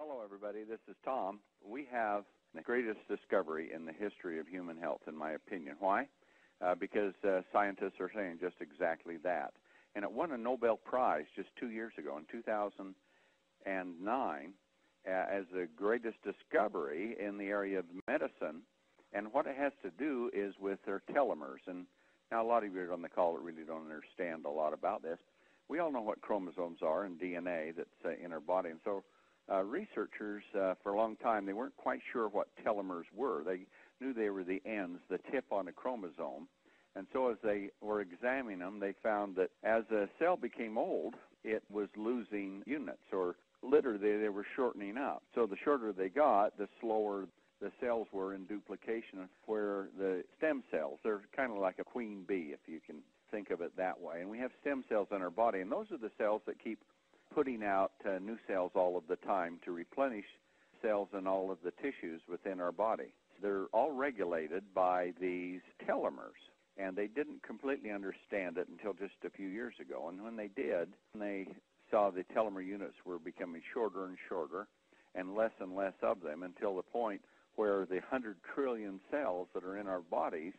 Hello, everybody. This is Tom. We have the greatest discovery in the history of human health, in my opinion. Why? Because scientists are saying just exactly that. And it won a Nobel Prize just 2 years ago, in 2009, as the greatest discovery in the area of medicine. And what it has to do is with their telomeres. And now a lot of you on the call that really don't understand a lot about this. We all know what chromosomes are and DNA that's in our body. And so researchers, for a long time, they weren't quite sure what telomeres were. They knew they were the ends, the tip on a chromosome. And so as they were examining them, they found that as a cell became old, it was losing units, or literally they were shortening up. So the shorter they got, the slower the cells were in duplication, where the stem cells, they're kind of like a queen bee, if you can think of it that way. And we have stem cells in our body, and those are the cells that keep putting out new cells all of the time to replenish cells in all of the tissues within our body. They're all regulated by these telomeres, and they didn't completely understand it until just a few years ago. And when they did, they saw the telomere units were becoming shorter and shorter and less of them, until the point where the 100 trillion cells that are in our bodies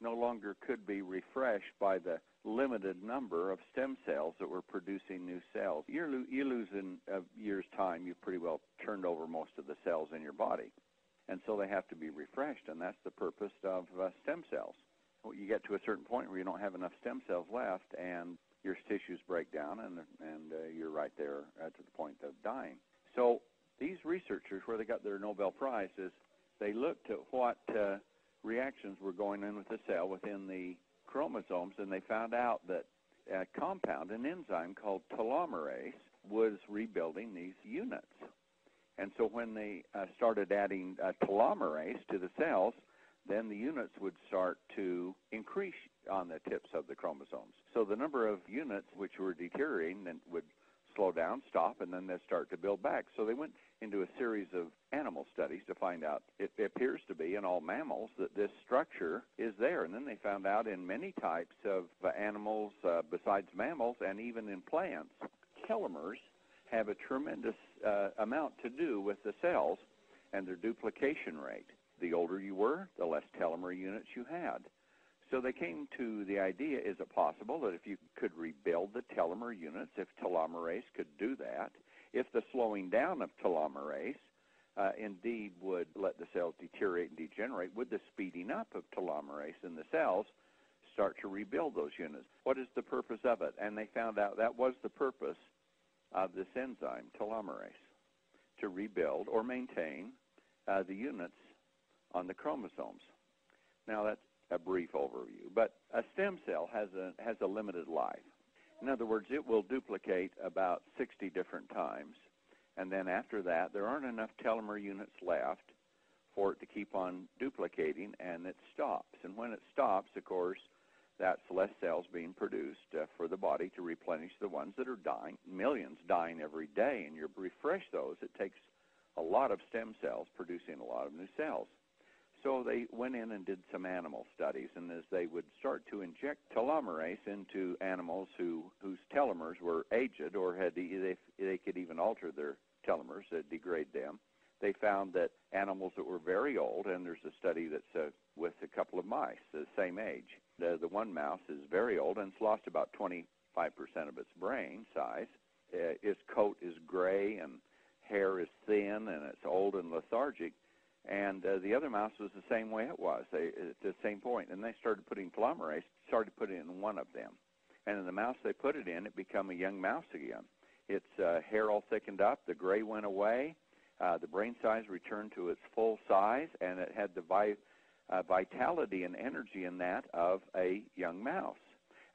no longer could be refreshed by the limited number of stem cells that were producing new cells. You lose in a year's time, you've pretty well turned over most of the cells in your body. And so they have to be refreshed, and that's the purpose of stem cells. Well, you get to a certain point where you don't have enough stem cells left, and your tissues break down, and you're right there to the point of dying. So these researchers, where they got their Nobel Prize, is they looked at what reactions were going on with the cell within the chromosomes, and they found out that a compound, an enzyme called telomerase, was rebuilding these units. And so when they started adding telomerase to the cells, then the units would start to increase on the tips of the chromosomes. So the number of units which were deteriorating then would slow down, stop, and then they'd start to build back. So they went into a series of animal studies to find out. It appears to be in all mammals that this structure is there. And then they found out in many types of animals besides mammals, and even in plants, telomeres have a tremendous amount to do with the cells and their duplication rate. The older you were, the less telomere units you had. So they came to the idea, is it possible that if you could rebuild the telomere units, if telomerase could do that, if the slowing down of telomerase indeed would let the cells deteriorate and degenerate, would the speeding up of telomerase in the cells start to rebuild those units? What is the purpose of it? And they found out that was the purpose of this enzyme, telomerase, to rebuild or maintain the units on the chromosomes. Now, that's a brief overview, but a stem cell has a limited life. In other words, it will duplicate about 60 different times, and then after that, there aren't enough telomere units left for it to keep on duplicating, and it stops. And when it stops, of course, that's less cells being produced for the body to replenish the ones that are dying, millions dying every day, and you refresh those. It takes a lot of stem cells producing a lot of new cells. So they went in and did some animal studies, and as they would start to inject telomerase into animals whose telomeres were aged, or they could even alter their telomeres, degrade them, they found that animals that were very old, and there's a study that's with a couple of mice the same age. The one mouse is very old and it's lost about 25% of its brain size. Its coat is gray and hair is thin, and it's old and lethargic. And the other mouse was the same way it was, at the same point. And they started putting telomerase, started putting it in one of them. And in the mouse they put it in, it became a young mouse again. Its hair all thickened up, the gray went away, the brain size returned to its full size, and it had the vitality and energy in that of a young mouse.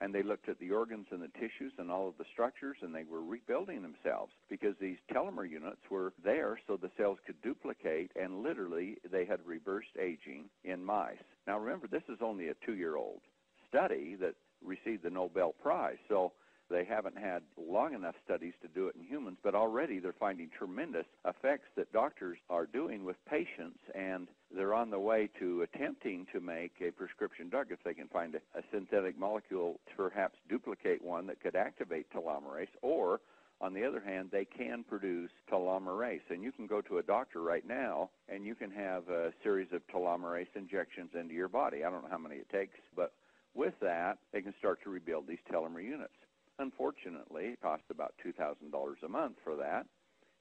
And they looked at the organs and the tissues and all of the structures, and they were rebuilding themselves because these telomere units were there so the cells could duplicate, and literally they had reversed aging in mice. Now remember, this is only a 2-year-old study that received the Nobel Prize, so they haven't had long enough studies to do it in humans, but already they're finding tremendous effects that doctors are doing with patients, and they're on the way to attempting to make a prescription drug if they can find a synthetic molecule to perhaps duplicate one that could activate telomerase, or On the other hand, they can produce telomerase, and you can go to a doctor right now and you can have a series of telomerase injections into your body. I don't know how many it takes, but with that, they can start to rebuild these telomere units. Unfortunately, it costs about $2,000 a month for that.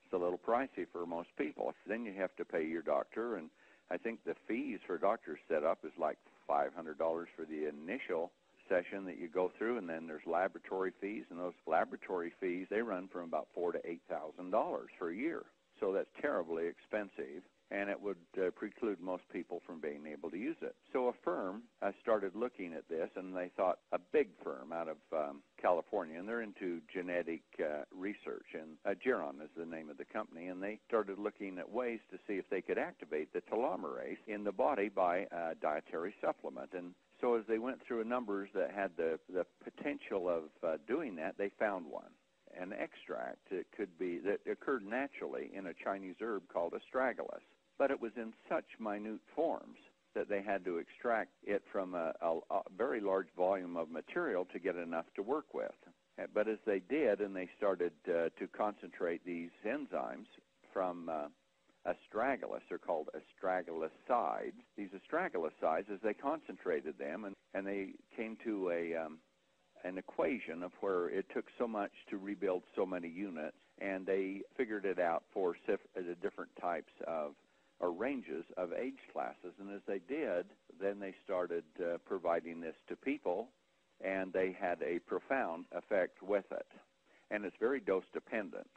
It's a little pricey for most people. Then you have to pay your doctor, and I think the fees for doctors set up is like $500 for the initial session that you go through, and then there's laboratory fees, and those laboratory fees, they run from about $4,000 to $8,000 for a year. So that's terribly expensive, and it would preclude most people from being able to use it. So a firm started looking at this, and they thought, a big firm out of California, and they're into genetic research, and Geron is the name of the company, and they started looking at ways to see if they could activate the telomerase in the body by a dietary supplement. And so as they went through numbers that had the potential of doing that, they found one. An extract that occurred naturally in a Chinese herb called astragalus, but it was in such minute forms that they had to extract it from a very large volume of material to get enough to work with. But as they did, and they started to concentrate these enzymes from astragalus, they're called astragalosides. These astragalosides, as they concentrated them, and they came to an equation of where it took so much to rebuild so many units, and they figured it out for the different types of or ranges of age classes. And as they did, then they started providing this to people, and they had a profound effect with it. And it's very dose dependent,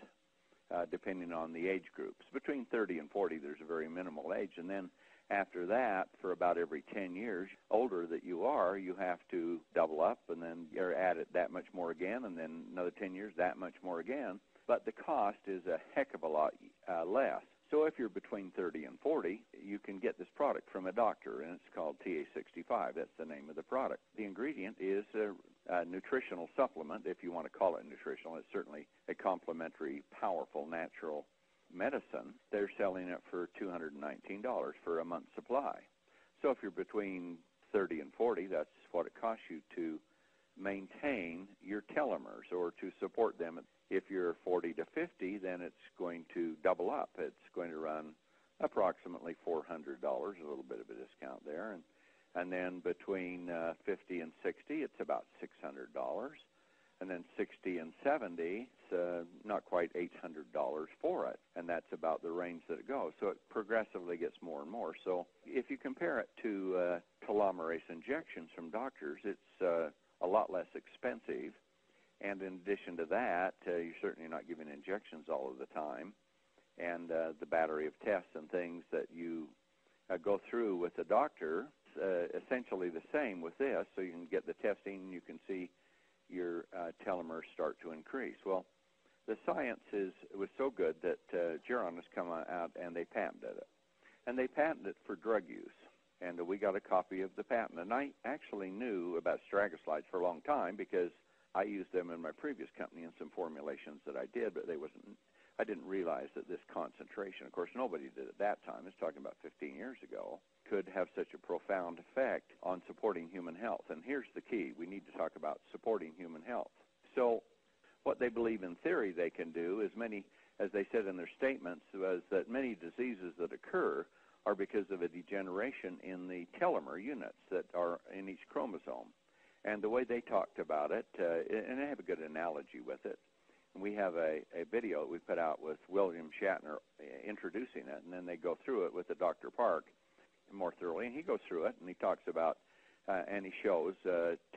depending on the age groups. Between 30 and 40, there's a very minimal age, and then after that, for about every 10 years, older that you are, you have to double up, and then you're at it that much more again, and then another 10 years, that much more again. But the cost is a heck of a lot less. So if you're between 30 and 40, you can get this product from a doctor, and it's called TA65. That's the name of the product. The ingredient is a nutritional supplement, if you want to call it nutritional. It's certainly a complementary, powerful, natural medicine. They're selling it for $219 for a month's supply. So if you're between 30 and 40, that's what it costs you to maintain your telomeres or to support them. If you're 40 to 50, then it's going to double up. It's going to run approximately $400, a little bit of a discount there. And then between 50 and 60, it's about $600. And then 60 and 70, it's not quite $800 for it. And that's about the range that it goes. So it progressively gets more and more. So if you compare it to telomerase injections from doctors, it's a lot less expensive. And in addition to that, you're certainly not giving injections all of the time. And the battery of tests and things that you go through with the doctor, essentially the same with this. So you can get the testing, and you can see your telomeres start to increase. Well, the science was so good that Geron has come out and they patented it. And they patented it for drug use. And we got a copy of the patent. And I actually knew about astragalosides for a long time because I used them in my previous company in some formulations that I did, but I didn't realize that this concentration, of course, nobody did at that time, it's talking about 15 years ago, could have such a profound effect on supporting human health. And here's the key. We need to talk about supporting human health. So what they believe in theory they can do is many, as they said in their statements, was that many diseases that occur are because of a degeneration in the telomere units that are in each chromosome. And the way they talked about it, and they have a good analogy with it, and we have a video that we put out with William Shatner introducing it, and then they go through it with Dr. Park more thoroughly, and he goes through it, and he talks about, and he shows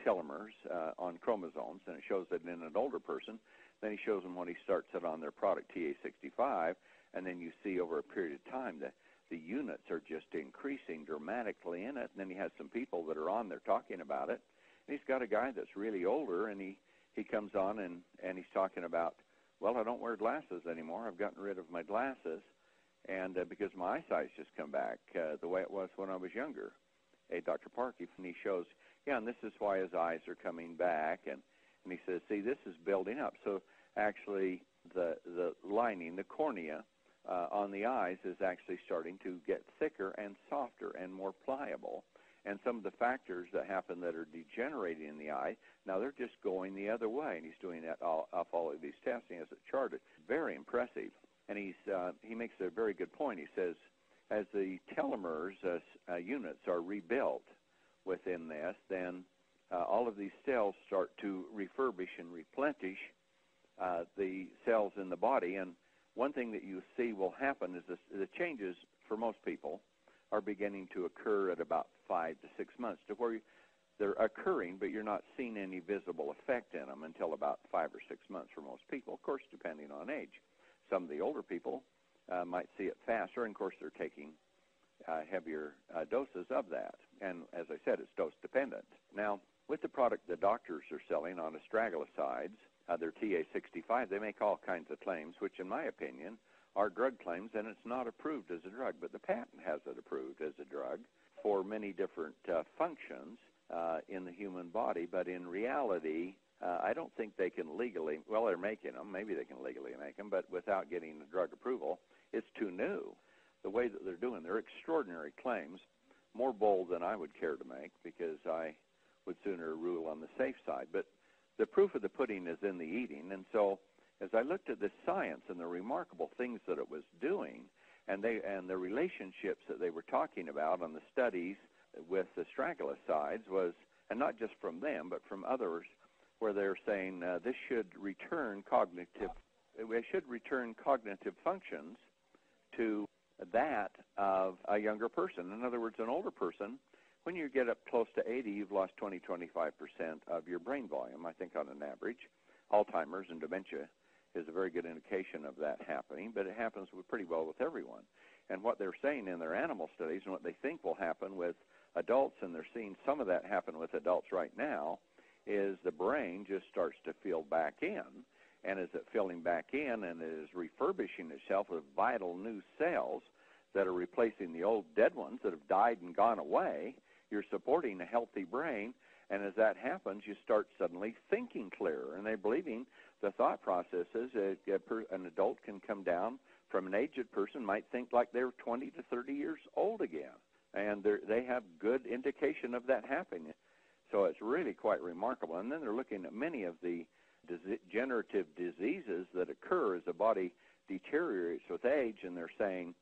telomeres on chromosomes, and it shows that in an older person. Then he shows them when he starts it on their product, TA65, and then you see over a period of time that the units are just increasing dramatically in it. And then he has some people that are on there talking about it. And he's got a guy that's really older, and he comes on and he's talking about, well, I don't wear glasses anymore. I've gotten rid of my glasses, and because my eyesight's just come back the way it was when I was younger. Hey, Dr. Park, and he shows, yeah, and this is why his eyes are coming back. And he says, see, this is building up. So actually the lining, the cornea on the eyes is actually starting to get thicker and softer and more pliable. and some of the factors that happen that are degenerating in the eye, now they're just going the other way, and he's doing that off all of these tests. He has it charted. Very impressive. And he makes a very good point. He says, as the telomeres units are rebuilt within this, then all of these cells start to refurbish and replenish the cells in the body. And one thing that you see will happen is the changes for most people are beginning to occur at about 5 to 6 months, to where they're occurring, but you're not seeing any visible effect in them until about 5 or 6 months for most people, of course, depending on age. Some of the older people might see it faster, and of course they're taking heavier doses of that. And as I said, it's dose dependent. Now, with the product the doctors are selling on astragalosides, their TA65, they make all kinds of claims, which in my opinion are drug claims, and it's not approved as a drug, but the patent has it approved as a drug for many different functions in the human body. But in reality, I don't think they can legally, well, they're making them, maybe they can legally make them, but without getting the drug approval, it's too new. The way that they're doing, they're extraordinary claims, more bold than I would care to make, because I would sooner rule on the safe side. But the proof of the pudding is in the eating, and so as I looked at this science and the remarkable things that it was doing, and the relationships that they were talking about on the studies with the astragalosides was, and not just from them, but from others, where they're saying this should return cognitive functions to that of a younger person. In other words, an older person, when you get up close to 80, you've lost 20-25% of your brain volume, I think, on an average. Alzheimer's and dementia is a very good indication of that happening, but it happens pretty well with everyone. And what they're saying in their animal studies and what they think will happen with adults, and they're seeing some of that happen with adults right now, is the brain just starts to fill back in. And as it filling back in and it is refurbishing itself with vital new cells that are replacing the old dead ones that have died and gone away, you're supporting a healthy brain. And as that happens, you start suddenly thinking clearer. And they're believing the thought processes. An adult can come down from an aged person, might think like they're 20 to 30 years old again. And they have good indication of that happening. So it's really quite remarkable. And then they're looking at many of the degenerative diseases that occur as the body deteriorates with age, and they're saying,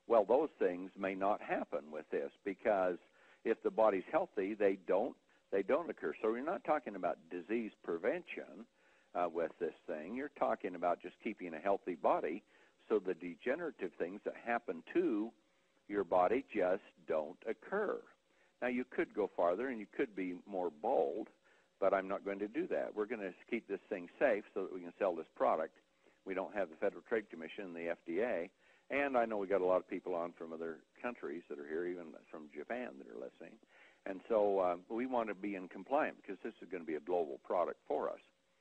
well, those things may not happen with this, because if the body's healthy, they don't occur. So you're not talking about disease prevention with this thing. You're talking about just keeping a healthy body, so the degenerative things that happen to your body just don't occur. Now, you could go farther and you could be more bold, but I'm not going to do that. We're going to keep this thing safe so that we can sell this product. We don't have the Federal Trade Commission and the FDA, and I know we got a lot of people on from other countries that are here, even from Japan, that are listening. And so we want to be in compliance, because this is going to be a global product for us.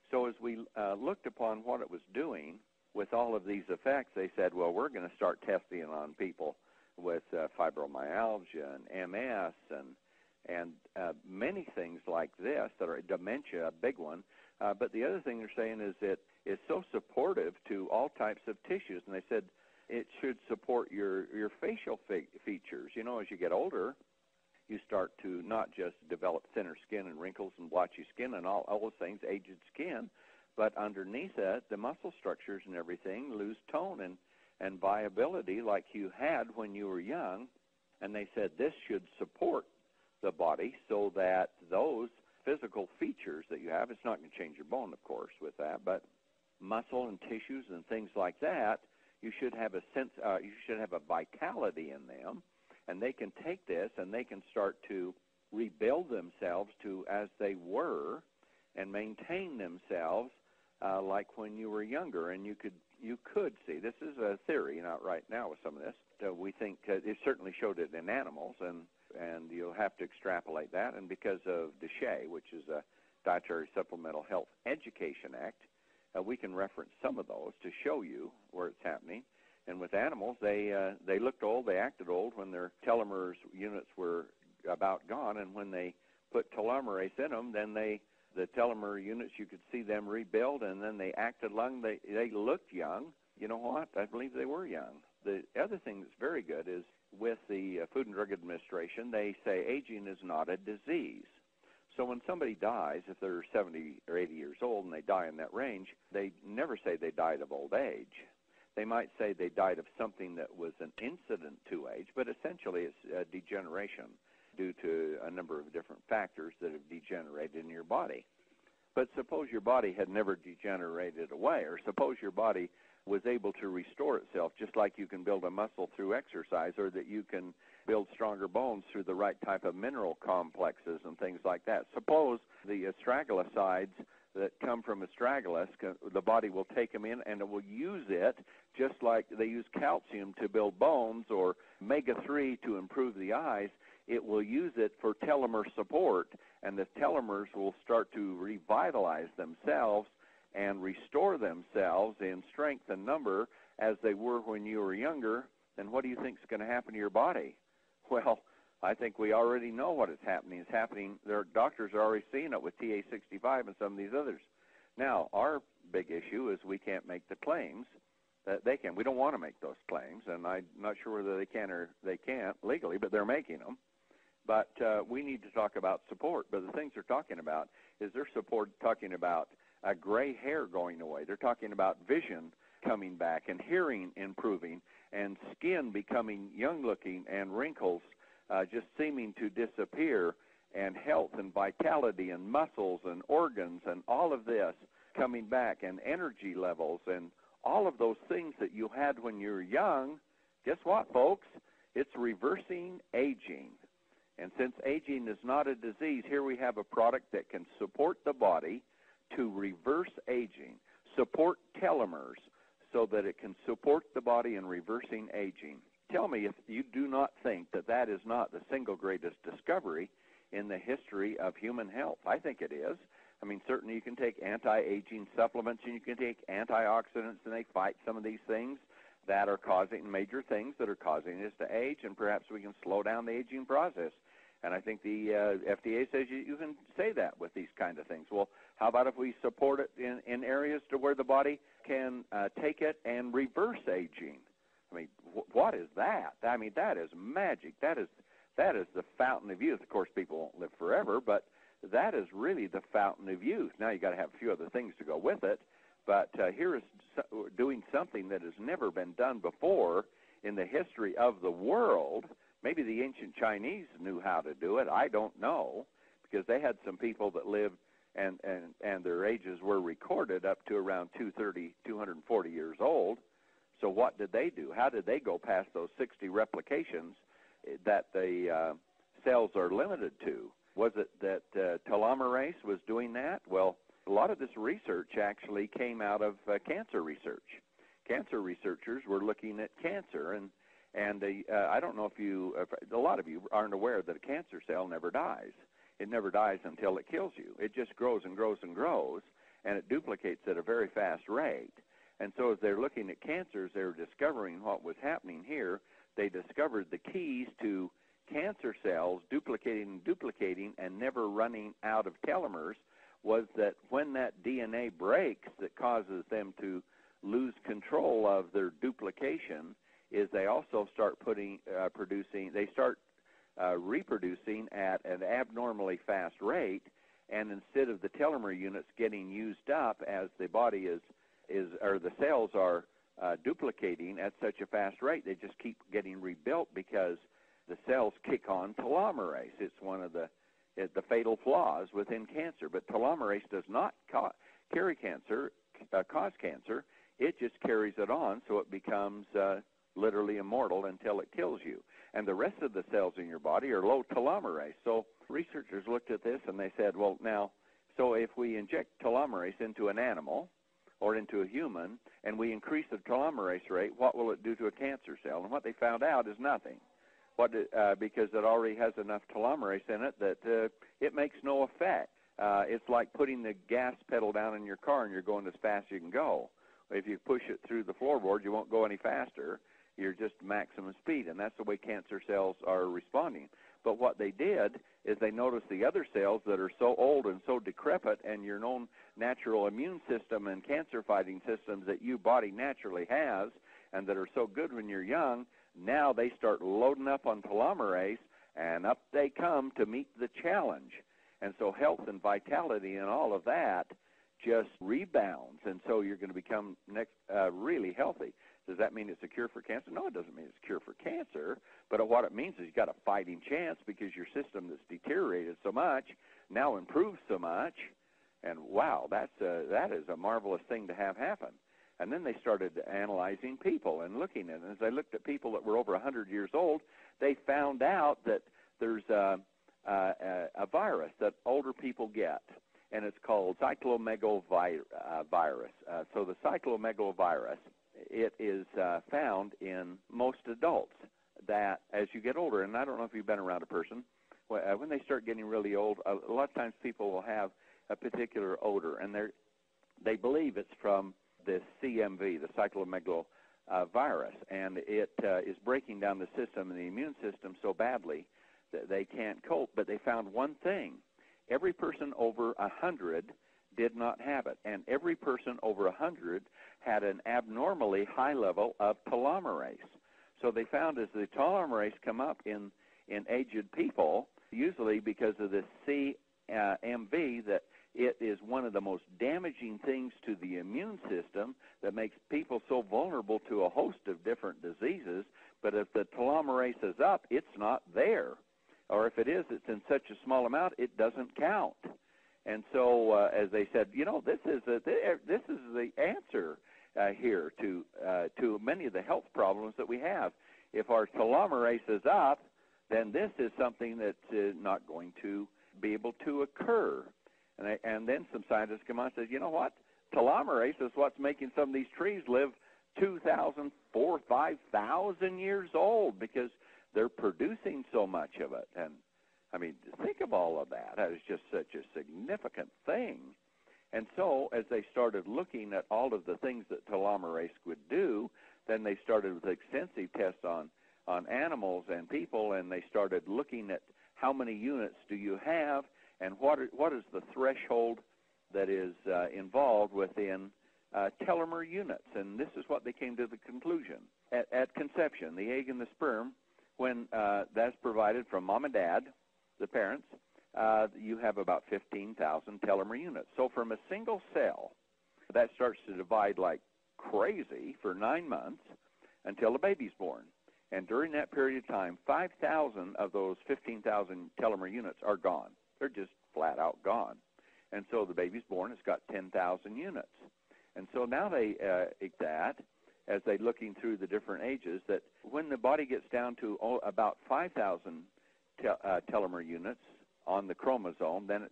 So as we looked upon what it was doing with all of these effects, they said, well, we're going to start testing on people with fibromyalgia and MS and many things like this that are dementia, a big one. But the other thing they're saying is it is so supportive to all types of tissues. And they said it should support your facial features. You know, as you get older, you start to not just develop thinner skin and wrinkles and blotchy skin and all those things, aged skin, but underneath that, the muscle structures and everything lose tone and viability like you had when you were young. And they said this should support the body so that those physical features that you have, it's not going to change your bone, of course, with that, but muscle and tissues and things like that, you should have a sense, you should have a vitality in them, and they can take this and they can start to rebuild themselves to as they were and maintain themselves like when you were younger. And you could see, this is a theory, not right now with some of this, we think it certainly showed it in animals, and you'll have to extrapolate that. And because of DSHEA, which is a Dietary Supplemental Health Education Act, we can reference some of those to show you where it's happening. And with animals, they looked old, they acted old when their telomeres units were about gone, and when they put telomerase in them, then the telomere units, you could see them rebuild, and then they acted young. They looked young. You know what? I believe they were young. The other thing that's very good is with the Food and Drug Administration, they say aging is not a disease. So when somebody dies, if they're 70 or 80 years old and they die in that range, they never say they died of old age. They might say they died of something that was an incident to age, but essentially it's degeneration due to a number of different factors that have degenerated in your body. But suppose your body had never degenerated away, or suppose your body was able to restore itself, just like you can build a muscle through exercise, or that you can build stronger bones through the right type of mineral complexes and things like that. Suppose the astragalosides that come from astragalus, the body will take them in and it will use it just like they use calcium to build bones or omega-3 to improve the eyes. It will use it for telomere support, and the telomeres will start to revitalize themselves and restore themselves in strength and number as they were when you were younger. Then what do you think is going to happen to your body? Well, I think we already know what is happening. It's happening. Their doctors are already seeing it with TA65 and some of these others. Now, our big issue is we can't make the claims that they can. We don't want to make those claims, and I'm not sure whether they can or they can't legally, but they're making them. But we need to talk about support. But the things they're talking about is they're talking about gray hair going away. They're talking about vision coming back and hearing improving and skin becoming young-looking and wrinkles just seeming to disappear, and health and vitality and muscles and organs and all of this coming back, and energy levels and all of those things that you had when you were young. Guess what, folks? It's reversing aging. And since aging is not a disease, here we have a product that can support the body to reverse aging, support telomeres so that it can support the body in reversing aging. Tell me if you do not think that that is not the single greatest discovery in the history of human health. I think it is. I mean, certainly you can take anti-aging supplements and you can take antioxidants, and they fight some of these things that are causing major things that are causing us to age, and perhaps we can slow down the aging process. And I think the FDA says you can say that with these kind of things. Well, how about if we support it in areas to where the body can take it and reverse aging? I mean, what is that? I mean, that is magic. That is the fountain of youth. Of course, people won't live forever, but that is really the fountain of youth. Now, you got to have a few other things to go with it, but here is doing something that has never been done before in the history of the world. Maybe the ancient Chinese knew how to do it. I don't know, because they had some people that lived and their ages were recorded up to around 230, 240 years old. So what did they do? How did they go past those 60 replications that the cells are limited to? Was it that telomerase was doing that? Well, a lot of this research actually came out of cancer research. Cancer researchers were looking at cancer, and I don't know if a lot of you aren't aware that a cancer cell never dies. It never dies until it kills you. It just grows and grows and grows, and it duplicates at a very fast rate. And so as they're looking at cancers, they're discovering what was happening here. They discovered the keys to cancer cells duplicating and never running out of telomeres was that when that DNA breaks that causes them to lose control of their duplication is they also start reproducing at an abnormally fast rate, and instead of the telomere units getting used up as the body or the cells are duplicating at such a fast rate, they just keep getting rebuilt because the cells kick on telomerase. It's one of the fatal flaws within cancer. But telomerase does not cause cancer. It just carries it on, so it becomes literally immortal until it kills you. And the rest of the cells in your body are low telomerase. So researchers looked at this and they said, well, now, so if we inject telomerase into an animal or into a human and we increase the telomerase rate, what will it do to a cancer cell? And what they found out is nothing. Because it already has enough telomerase in it that it makes no effect. It's like putting the gas pedal down in your car and you're going as fast as you can go. If you push it through the floorboard, you won't go any faster. You're just maximum speed, and that's the way cancer cells are responding. But what they did is they noticed the other cells that are so old and so decrepit, and your own natural immune system and cancer-fighting systems that your body naturally has and that are so good when you're young, Now they start loading up on telomerase, and up they come to meet the challenge. And so health and vitality and all of that just rebounds, and so you're going to become really healthy. Does that mean it's a cure for cancer? No, it doesn't mean it's a cure for cancer, but what it means is you've got a fighting chance because your system that's deteriorated so much now improves so much, and wow, that is a marvelous thing to have happen. And then they started analyzing people and looking at it. And as they looked at people that were over 100 years old, they found out that there's a virus that older people get, and it's called cytomegalovirus. So the cytomegalovirus, it is found in most adults that as you get older, and I don't know if you've been around a person, when they start getting really old, a lot of times people will have a particular odor, and they believe it's from this CMV, the cytomegalovirus, and it is breaking down the system and the immune system so badly that they can't cope. But they found one thing. Every person over 100 did not have it, and every person over 100 had an abnormally high level of telomerase. So they found as the telomerase come up in aged people, usually because of this CMV, that it is one of the most damaging things to the immune system that makes people so vulnerable to a host of different diseases. But if the telomerase is up, it's not there. Or if it is, it's in such a small amount, it doesn't count. And so, as they said, this is the answer here to many of the health problems that we have. If our telomerase is up, then this is something that's not going to be able to occur. And then some scientists come on and say, you know what? Telomerase is what's making some of these trees live 2,000, 4,000, 5,000 years old because they're producing so much of it. And, I mean, think of all of that. That is just such a significant thing. And so as they started looking at all of the things that telomerase would do, then they started with extensive tests on animals and people, and they started looking at how many units do you have and what is the threshold that is involved within telomere units. And this is what they came to the conclusion. At conception, the egg and the sperm, when that's provided from mom and dad, the parents, you have about 15,000 telomere units. So from a single cell, that starts to divide like crazy for 9 months until a baby's born. And during that period of time, 5,000 of those 15,000 telomere units are gone. They're just flat out gone. And so the baby's born, it's got 10,000 units. And so now they that, as they're looking through the different ages, that when the body gets down to about 5,000 telomere units on the chromosome, then it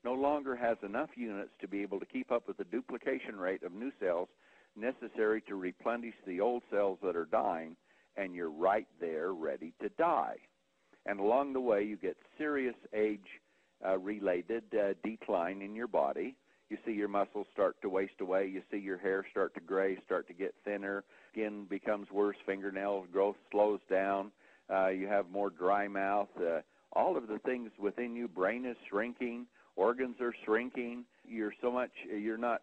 no longer has enough units to be able to keep up with the duplication rate of new cells necessary to replenish the old cells that are dying, and you're right there ready to die. And along the way, you get serious age-related decline in your body. You see your muscles start to waste away. You see your hair start to gray, start to get thinner. Skin becomes worse. Fingernail growth slows down. You have more dry mouth. All of the things within you, brain is shrinking. Organs are shrinking. You're not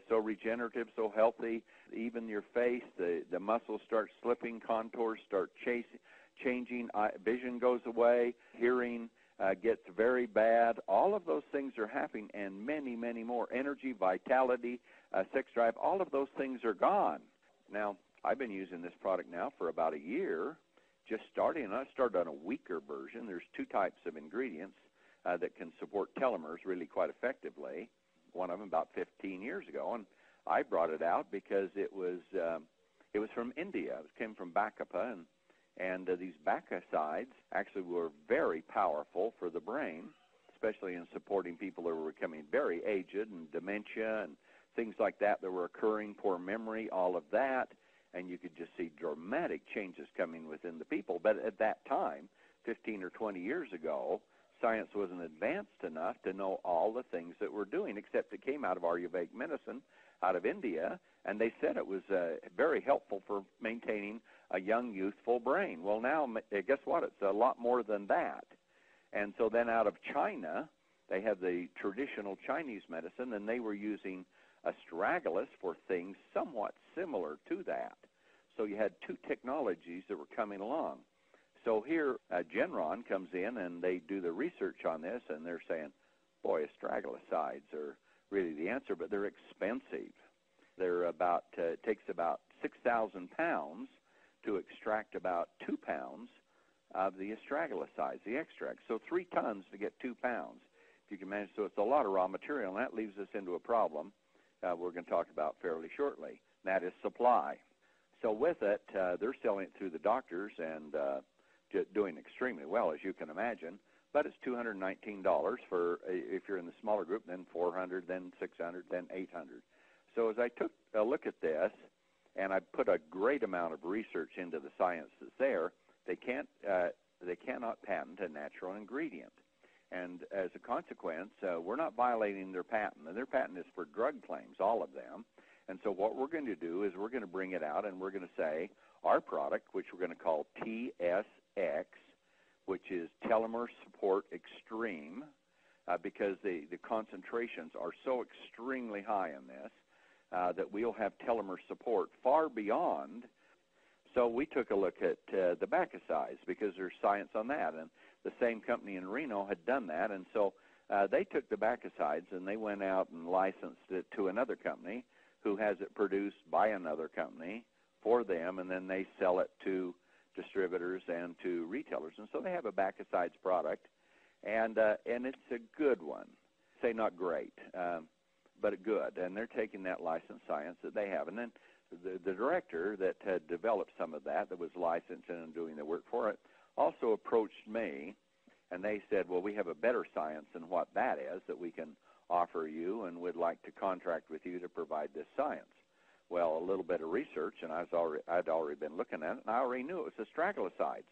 so regenerative, so healthy. Even your face, the muscles start slipping, contours start changing, vision goes away, hearing gets very bad. All of those things are happening, and many, many more. Energy, vitality, sex drive, all of those things are gone. Now, I've been using this product now for about a year, just starting, and I started on a weaker version. There's 2 types of ingredients that can support telomeres really quite effectively. One of them about 15 years ago, and I brought it out because it was from India. It came from Bacapa, and these bacasides actually were very powerful for the brain, especially in supporting people that were becoming very aged and dementia and things like that were occurring, poor memory, all of that, and you could just see dramatic changes coming within the people. But at that time, 15 or 20 years ago, science wasn't advanced enough to know all the things that we're doing, except it came out of Ayurvedic medicine out of India, and they said it was very helpful for maintaining a young, youthful brain. Well, now, guess what? It's a lot more than that. And so then out of China, they have the traditional Chinese medicine, and they were using astragalus for things somewhat similar to that. So you had two technologies that were coming along. So here, Genron comes in, and they do the research on this, and they're saying, boy, astragalosides are really the answer, but they're expensive. They're about, it takes about 6,000 pounds to extract about 2 pounds of the astragalosides, the extract. So 3 tons to get 2 pounds, if you can manage. So it's a lot of raw material, and that leaves us into a problem we're going to talk about fairly shortly. That is supply. So with it, they're selling it through the doctors and doing extremely well, as you can imagine. But it's $219 for, if you're in the smaller group, then $400, then $600, then $800. So as I took a look at this, and I put a great amount of research into the science that's there, they cannot patent a natural ingredient. And as a consequence, we're not violating their patent. And their patent is for drug claims, all of them. And so what we're going to do is we're going to bring it out, and we're going to say our product, which we're going to call TSX, which is Telomere Support Xtreme, because the concentrations are so extremely high in this that we'll have telomere support far beyond. So we took a look at the bacosides, because there's science on that, and the same company in Reno had done that. And so they took the bacosides and they went out and licensed it to another company who has it produced by another company for them, and then they sell it to distributors and to retailers. And so they have a bacosides product, and it's a good one. Say not great, but good. And they're taking that licensed science that they have. And then the director that had developed some of that was licensed and doing the work for it, also approached me, and they said, well, we have a better science than what that is that we can offer you, and would like to contract with you to provide this science. Well, a little bit of research, and I'd already been looking at it, and I already knew it was astragalosides.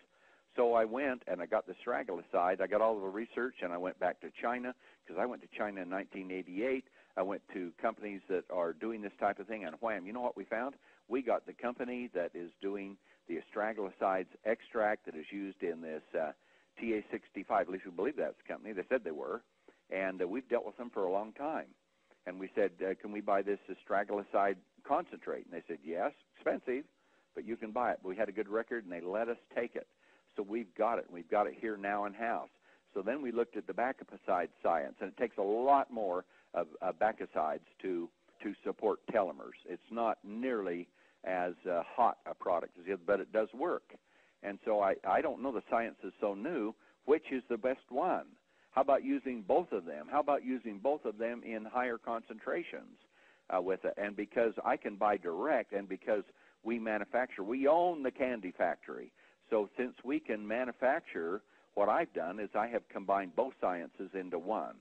So I went and I got the astragaloside. I got all of the research, and I went back to China, because I went to China in 1988. I went to companies that are doing this type of thing, and wham, you know what we found? We got the company that is doing the astragalosides extract that is used in this TA65. At least we believe that's the company. They said they were, and we've dealt with them for a long time. And we said, can we buy this astragaloside concentrate? And they said, yes, expensive, but you can buy it. But we had a good record, and they let us take it. So we've got it, and we've got it here now in-house. So then we looked at the bacoside science, and it takes a lot more of bacosides to support telomeres. It's not nearly as hot a product as the other, but it does work. And so I don't know, the science is so new, which is the best one? How about using both of them? How about using both of them in higher concentrations with it? And because I can buy direct, and because we manufacture, we own the candy factory. So since we can manufacture, what I've done is I have combined both sciences into one.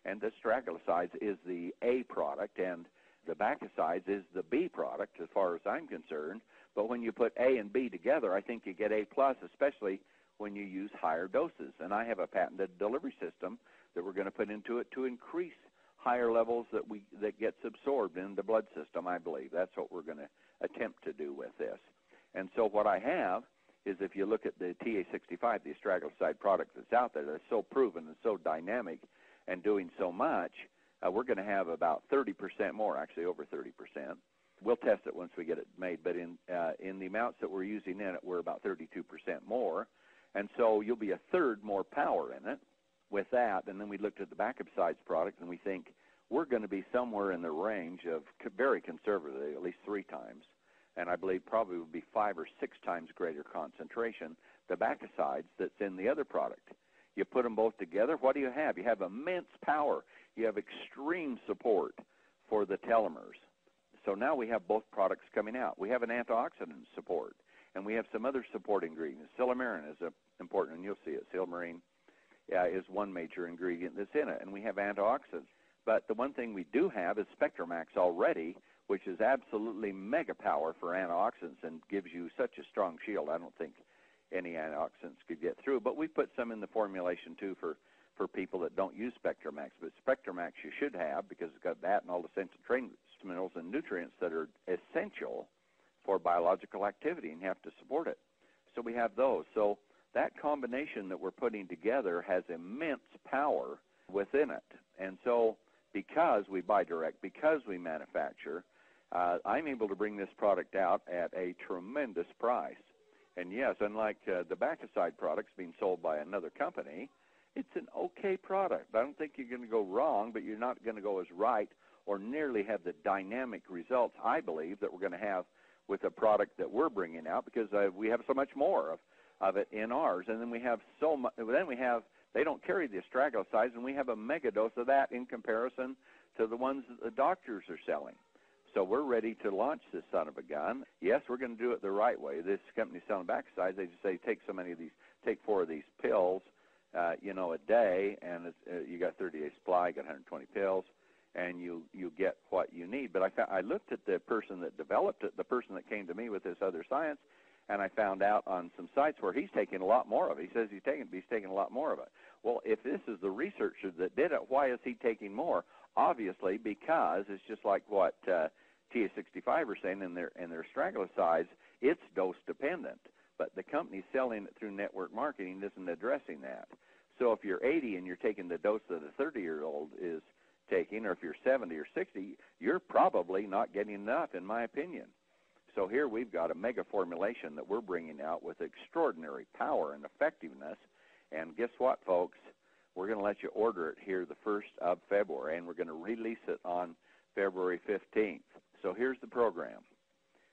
And the astragalosides is the A product, and the bacosides is the B product as far as I'm concerned. But when you put A and B together, I think you get A+, especially when you use higher doses. And I have a patented delivery system that we're going to put into it to increase higher levels that gets absorbed in the blood system, I believe. That's what we're going to attempt to do with this. And so what I have is, if you look at the TA65, the astragaloside product that's out there, that's so proven and so dynamic and doing so much, we're going to have about 30% more, actually over 30%. We'll test it once we get it made, but in the amounts that we're using in it, we're about 32% more. And so you'll be a third more power in it with that. And then we looked at the bacosides product, and we think we're going to be somewhere in the range of, very conservatively, at least 3 times. And I believe probably would be 5 or 6 times greater concentration, the bacosides that's in the other product. You put them both together, what do you have? You have immense power. You have extreme support for the telomeres. So now we have both products coming out. We have an antioxidant support, and we have some other support ingredients. Telomere is important, and you'll see it. Telomere is one major ingredient that's in it, and we have antioxidants. But the one thing we do have is SpectraMax already, which is absolutely mega power for antioxidants and gives you such a strong shield. I don't think any antioxidants could get through. But we put some in the formulation, too, for people that don't use SpectraMax. But SpectraMax you should have, because it's got that and all the essential trace minerals and nutrients that are essential for biological activity, and you have to support it. So we have those. So that combination that we're putting together has immense power within it. And so because we buy direct, because we manufacture, I'm able to bring this product out at a tremendous price. And yes, unlike the Bacticide products being sold by another company, it's an okay product. I don't think you're going to go wrong, but you're not going to go as right or nearly have the dynamic results, I believe, that we're going to have with the product that we're bringing out, because we have so much more of it in ours. And then we have so much, they don't carry the astragalosides, and we have a mega dose of that in comparison to the ones that the doctors are selling. So we're ready to launch this son of a gun. Yes, we're going to do it the right way. This company selling Bacticide, they just say take 4 of these pills, a day, and you got 30-day supply, you got 120 pills, and you get what you need. But I looked at the person that developed it, the person that came to me with this other science, and I found out on some sites where he's taking a lot more of it. He says he's taking a lot more of it. Well, if this is the researcher that did it, why is he taking more? Obviously, because it's just like what TS65 are saying in their astragalosides, it's dose dependent. But the company selling it through network marketing isn't addressing that. So if you're 80 and you're taking the dose that a 30-year-old is taking, or if you're 70 or 60, you're probably not getting enough, in my opinion. So here we've got a mega formulation that we're bringing out with extraordinary power and effectiveness. And guess what, folks? We're going to let you order it here the 1st of February, and we're going to release it on February 15th. So here's the program.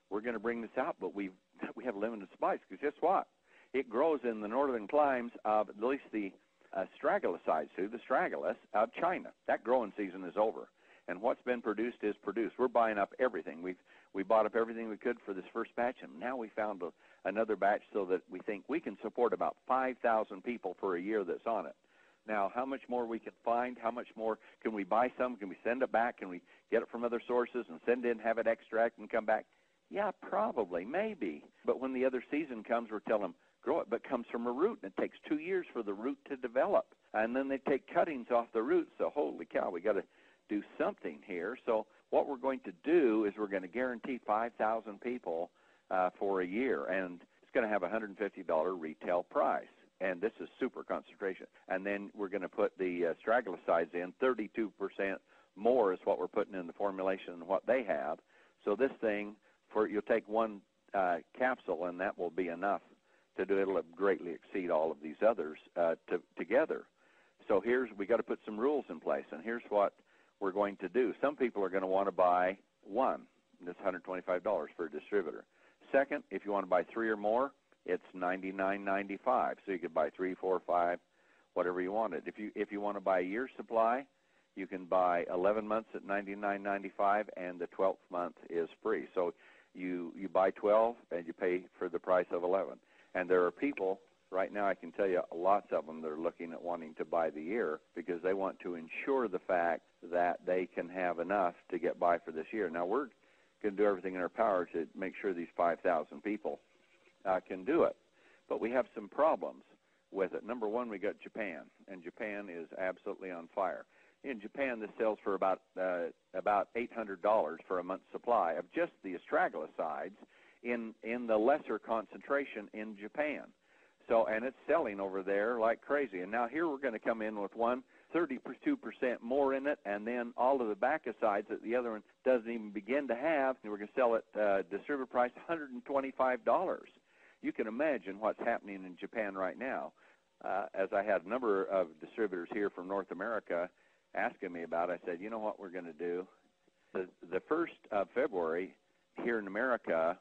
We're going to bring this out, but we have limited supplies, because guess what? It grows in the northern climes of at least the astragalosides, the astragalus of China. That growing season is over, and what's been produced is produced. We're buying up everything. We bought up everything we could for this first batch, and now we found another batch so that we think we can support about 5,000 people for a year that's on it. Now, how much more we can find, how much more can we buy some? Can we send it back? Can we get it from other sources and send in, have it extract, and come back? Yeah, probably, maybe. But when the other season comes, we're telling them, grow it, but it comes from a root, and it takes 2 years for the root to develop. And then they take cuttings off the root, so holy cow, we got to do something here. So what we're going to do is we're going to guarantee 5,000 people for a year, and it's going to have a $150 retail price. And this is super concentration. And then we're going to put the astragalosides in. 32% more is what we're putting in the formulation than what they have. So this thing, you'll take one capsule, and that will be enough to do. It'll greatly exceed all of these others together. So we got to put some rules in place, and here's what we're going to do. Some people are going to want to buy one. That's $125 for a distributor. Second, if you want to buy 3 or more, it's $99.95. So you could buy 3, 4, 5, whatever you wanted. If you want to buy a year's supply, you can buy 11 months at $99.95, and the 12th month is free. So you buy 12, and you pay for the price of 11. And there are people right now, I can tell you, lots of them that are looking at wanting to buy the year because they want to ensure the fact that they can have enough to get by for this year. Now, we're going to do everything in our power to make sure these 5,000 people can do it. But we have some problems with it. Number one, we got Japan, and Japan is absolutely on fire. In Japan, this sells for about $800 for a month's supply of just the astragalosides in the lesser concentration in Japan. So, and it's selling over there like crazy. And now here we're going to come in with 32% more in it, and then all of the Bacticides that the other one doesn't even begin to have, and we're going to sell it distributor price $125. You can imagine what's happening in Japan right now. As I had a number of distributors here from North America asking me about it, I said, you know what we're going to do? The 1st of February here in America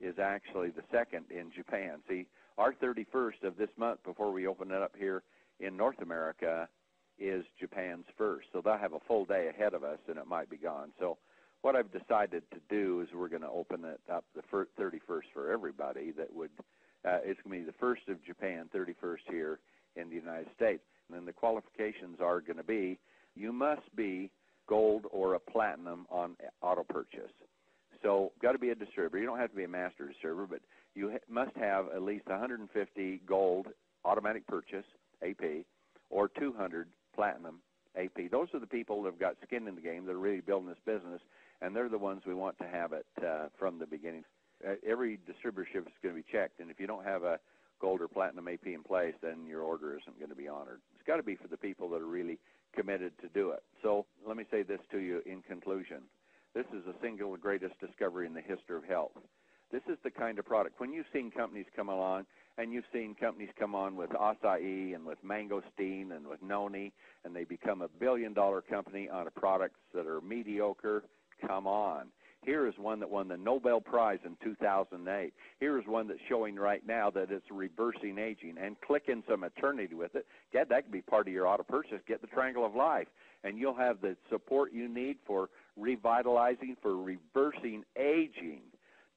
is actually the 2nd in Japan. See, our 31st of this month before we open it up here in North America is Japan's 1st. So they'll have a full day ahead of us, and it might be gone. So what I've decided to do is we're going to open it up the 31st for everybody that would, it's going to be the 1st of Japan, 31st here in the United States. And then the qualifications are going to be, you must be gold or a platinum on auto purchase. So got to be a distributor. You don't have to be a master distributor, but you must have at least 150 gold automatic purchase, AP, or 200 platinum AP. Those are the people that have got skin in the game that are really building this business, and they're the ones we want to have it from the beginning. Every distributorship is going to be checked, and if you don't have a gold or platinum AP in place, then your order isn't going to be honored. It's got to be for the people that are really committed to do it. So let me say this to you in conclusion. This is the single greatest discovery in the history of health. This is the kind of product, when you've seen companies come along, and you've seen companies come on with acai and with mangosteen and with noni, and they become a billion-dollar company on products that are mediocre. Come on. Here is one that won the Nobel Prize in 2008. Here is one that's showing right now that it's reversing aging, and click in some eternity with it. Yeah, that could be part of your auto purchase. Get the Triangle of Life, and you'll have the support you need for revitalizing, for reversing aging.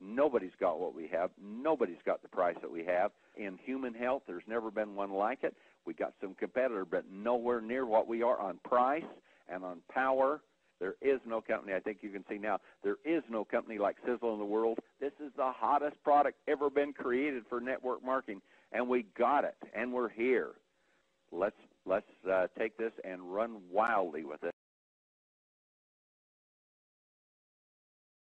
Nobody's got what we have. Nobody's got the price that we have. In human health, there's never been one like it. We got some competitor, but nowhere near what we are on price and on power. There is no company, I think you can see now, there is no company like Sisel in the world. This is the hottest product ever been created for network marketing, and we got it, and we're here. Let's take this and run wildly with it.